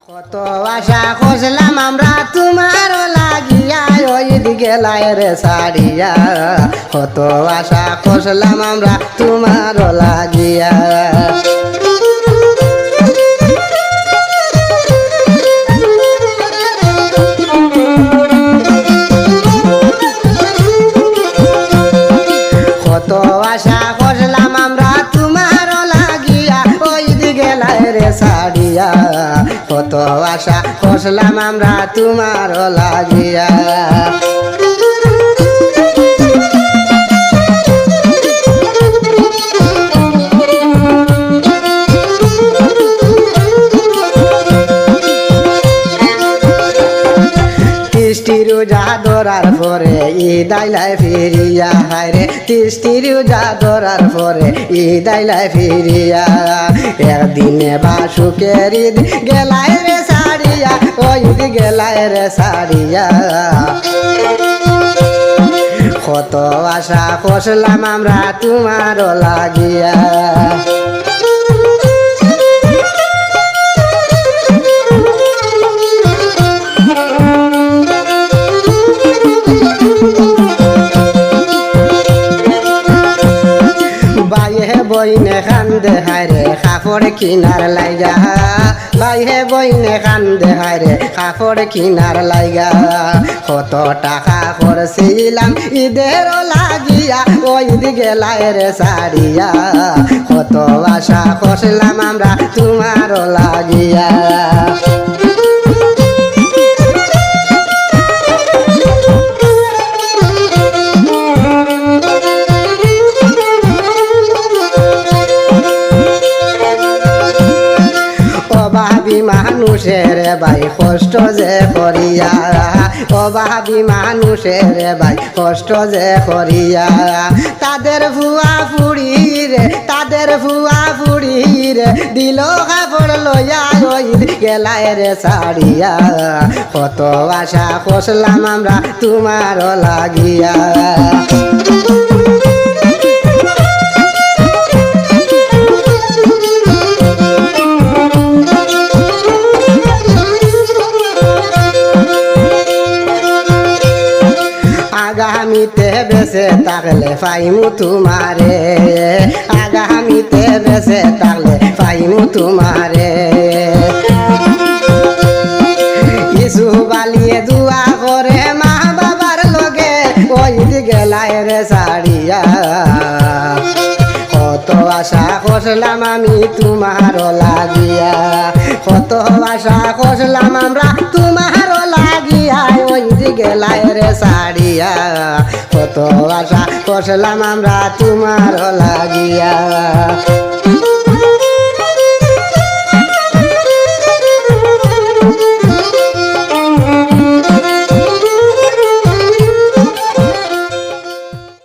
কত আশা খুঁজলাম আমরা তোমার লাগিয়া ওই দিকে লাইরে সারিয়া কত আশা খুঁজলাম আমরা তোমার লাগিয়া কত আশা খুঁজলাম আমরা তোমার লাগিয়া ওই দিকে লাইরে সারিয়া কত আশা খুঁজলাম আমরা তোমার লাগিয়া রোজা ধরার পরে ঈদ আইলায় ফিরিয়া হায়রে তিষ্টি রোজা ধরার পরে ঈদ আইলায় ফিরিয়া একদিনে বাসুকের ঈদ গেলায় রে সারিয়া ও ঈদ গেলায় রে সারিয়া কত আশা খুঁজলাম আমরা তোমার লাগিয়া বইনে কান্দে হায়রে কাপড় কিনার লাইগা বাইহে বইনে কান্দে হায়রে কাপড় কিনার লাইগা কত টাকা খরচিলাম ঈদের লাগিয়া ওই দিকে লাইরে সারিয়া কত আশা করলাম আমরা তোমার লাগিয়া অভাবী মানুষের ভাই কষ্ট যে করিয়া অভাবী মানুষের ভাই কষ্ট যে করিয়া তাদের ভুয়া ফুড়ি রে তাদের ভুয়া ফুড়ি রে দিল কাপড় লইয়া ঈদ গেলায় রে সারিয়া কত আশা করলাম আমরা তোমার লাগিয়া আগামীতে বেঁচে থাকলে পাইমু তোমারে আগামীতে বেঁচে থাকলে পাইমু তোমারে কিছু বালিয়ে দুয়া করে মা বাবার লগে ওই দিকে লাইরে সারিয়া কত আশা করলাম আমি তোমার লাগিয়া কত আশা করলাম আমরা তোমার লাগিয়া ওই দিকে লাইরে সারিয়া কত আশা করলাম আমরা তোমার লাগিয়া